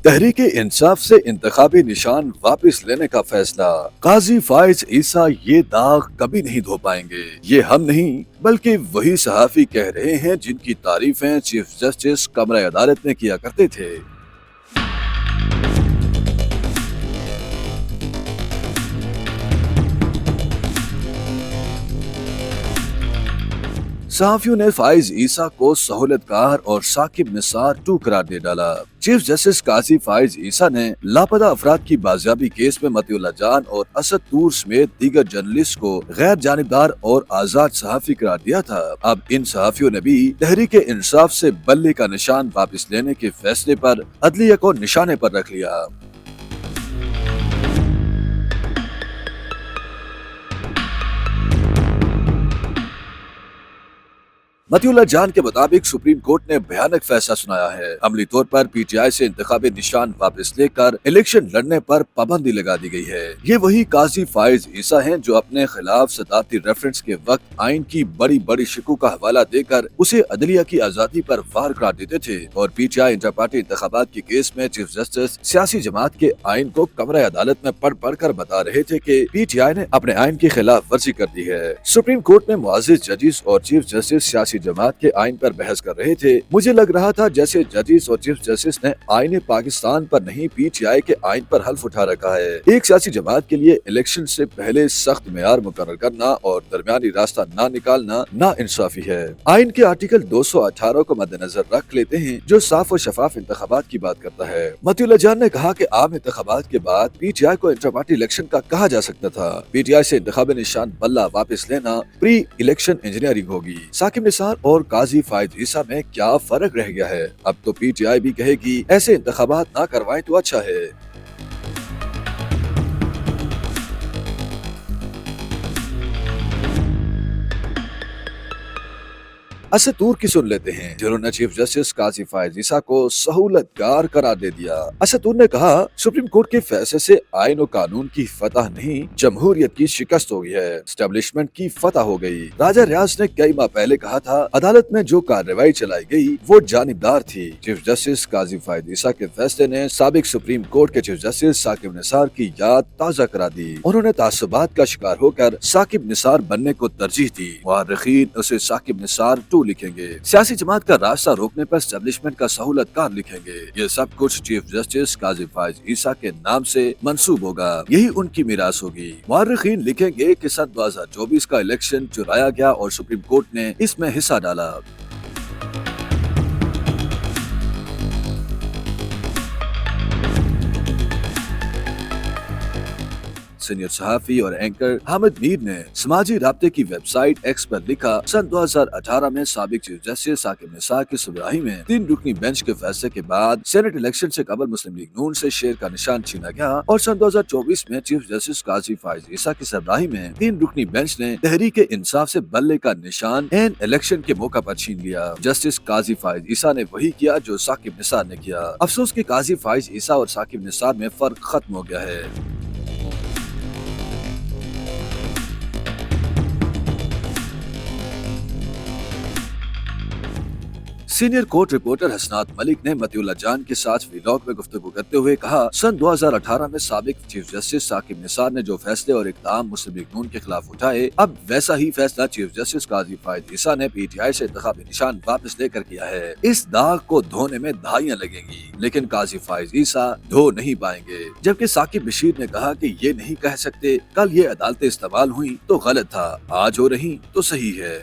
تحریک انصاف سے انتخابی نشان واپس لینے کا فیصلہ۔ قاضی فائز عیسیٰ یہ داغ کبھی نہیں دھو پائیں گے، یہ ہم نہیں بلکہ وہی صحافی کہہ رہے ہیں جن کی تعریفیں چیف جسٹس کمرہ عدالت میں کیا کرتے تھے۔ صحافیوں نے فائز عیسیٰ کو سہولت کار اور ثاقب نثار 2 قرار دے ڈالا۔ چیف جسٹس قاضی فائز عیسیٰ نے لاپتہ افراد کی بازیابی کیس میں مطیع اللہ جان اور اسد طور سمیت دیگر جرنلسٹ کو غیر جانبدار اور آزاد صحافی قرار دیا تھا۔ اب ان صحافیوں نے بھی تحریک انصاف سے بلے کا نشان واپس لینے کے فیصلے پر عدلیہ کو نشانے پر رکھ لیا۔ مطیع اللہ جان کے مطابق سپریم کورٹ نے بھیانک فیصلہ سنایا ہے۔ عملی طور پر پی ٹی آئی سے انتخابی نشان واپس لے کر الیکشن لڑنے پر پابندی لگا دی گئی ہے۔ یہ وہی قاضی فائز عیسیٰ ہیں جو اپنے خلاف صدارتی ریفرنس کے وقت آئین کی بڑی بڑی شکوں کا حوالہ دے کر اسے عدلیہ کی آزادی پر وار قرار دیتے تھے، اور پی ٹی آئی انٹر پارٹی انتخابات کے کیس میں چیف جسٹس سیاسی جماعت کے آئین کو کمرہ عدالت میں پڑھ کر بتا رہے تھے کہ پی ٹی آئی نے اپنے آئین کی خلاف ورزی کر دی ہے۔ سپریم کورٹ میں معزز ججز اور چیف جسٹس سیاسی جماعت کے آئین پر بحث کر رہے تھے۔ مجھے لگ رہا تھا جیسے ججز اور چیف جسٹس نے آئین پاکستان پر نہیں پی ٹی آئی کے آئین پر حلف اٹھا رکھا ہے۔ ایک سیاسی جماعت کے لیے الیکشن سے پہلے سخت معیار مقرر کرنا اور درمیانی راستہ نہ نکالنا نا انصافی ہے۔ آئین کے آرٹیکل 218 کو مد نظر رکھ لیتے ہیں جو صاف و شفاف انتخابات کی بات کرتا ہے۔ مطیع اللہ جان نے کہا کہ عام انتخابات کے بعد پی ٹی آئی کو انٹر پارٹی الیکشن کا کہا جا سکتا تھا۔ پی ٹی آئی سے انتخابی نشان بلہ واپس لینا پری الیکشن انجینئرنگ ہوگی۔ ثاقب نثار اور قاضی فائز عیسیٰ میں کیا فرق رہ گیا ہے؟ اب تو پی ٹی آئی بھی کہے گی ایسے انتخابات نہ کروائیں تو اچھا ہے۔ اسد طور کی سن لیتے ہیں جنہوں نے چیف جسٹس قاضی فائز عیسیٰ کو سہولت کار قرار دے دیا۔ اسد طور نے کہا سپریم کورٹ کے فیصلے سے آئین و قانون کی فتح نہیں جمہوریت کی شکست ہو گئی ہے، اسٹیبلشمنٹ کی فتح ہو گئی۔ راجہ ریاض نے کئی ماہ پہلے کہا تھا عدالت میں جو کارروائی چلائی گئی وہ جانبدار تھی۔ چیف جسٹس قاضی فائز عیسیٰ کے فیصلے نے سابق سپریم کورٹ کے چیف جسٹس ثاقب نثار کی یاد تازہ کرا دی۔ انہوں نے تعصبات کا شکار ہو کر ثاقب نثار بننے کو ترجیح دی۔ مورخین اسے ثاقب نثار 2 لکھیں گے، سیاسی جماعت کا راستہ روکنے پر اسٹیبلشمنٹ کا سہولت کار لکھیں گے۔ یہ سب کچھ چیف جسٹس قاضی فائز عیسیٰ کے نام سے منسوب ہوگا، یہی ان کی میراث ہوگی۔ مورخین لکھیں گے کہ سن 2024 کا الیکشن چرایا گیا اور سپریم کورٹ نے اس میں حصہ ڈالا۔ سینئر صحافی اور اینکر حامد میر نے سماجی رابطے کی ویب سائٹ ایکس پر لکھا سن 2018 میں سابق چیف جسٹس ثاقب نثار کی سربراہی میں 3 رکنی بینچ کے فیصلے کے بعد سینٹ الیکشن سے قبل مسلم لیگ نون سے شیر کا نشان چھینا گیا، اور سن 2024 میں چیف جسٹس قاضی فائز عیسیٰ کی سربراہی میں 3 رکنی بینچ نے تحریک انصاف سے بلے کا نشان عین الیکشن کے موقع پر چھین لیا۔ جسٹس قاضی فائز عیسیٰ نے وہی کیا جو ثاقب نثار نے کیا۔ افسوس کہ قاضی فائز عیسیٰ اور ثاقب نثار میں فرق ختم ہو گیا ہے۔ سینئر کورٹ رپورٹر حسنات ملک نے مطیع اللہ جان کے ساتھ ویلاگ میں گفتگو کرتے ہوئے کہا سن 2018 میں سابق چیف جسٹس ثاقب نثار نے جو فیصلے اور اقدام مسلم لیگ نون کے خلاف اٹھائے، اب ویسا ہی فیصلہ چیف جسٹس قاضی فائز عیسیٰ نے پی ٹی آئی سے انتخابی نشان واپس لے کر کیا ہے۔ اس داغ کو دھونے میں دہائیاں لگیں گی لیکن قاضی فائز عیسیٰ دھو نہیں پائیں گے، جبکہ ثاقب بشیر نے کہا کہ یہ نہیں کہہ سکتے کل یہ عدالتیں استعمال ہوئیں تو غلط تھا، آج ہو رہی تو صحیح ہے۔